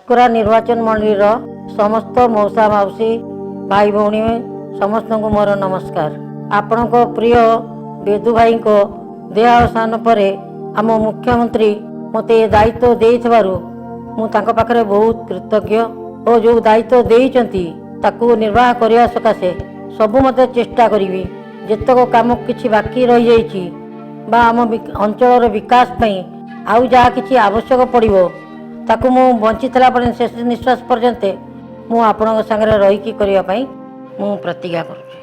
घासकोरा निर्वाचन मंडलीर समस्त मौसा माउसी भाई भौणी समस्त को मोर नमस्कार। आपण प्रिय बेदू भाई को देहावसान पर आम मुख्यमंत्री मते दायित्व देइथिबारु मु तांको पाखरे बहुत कृतज्ञ और जो दायित्व देइचंती ताकू निर्वाह करिया सकाशे सबु मते चेष्टा करिवि। जेतक काम किछि बाकी रहि जाइछि बा आम अंचल विकास पई आउ जहाँ किछि आवश्यक पड़िबो ताकू मु बंचितला पर शेष निश्वास पर्यंत मु आपणक संगे रहीकि करिया पई मु प्रतिज्ञा करूछि।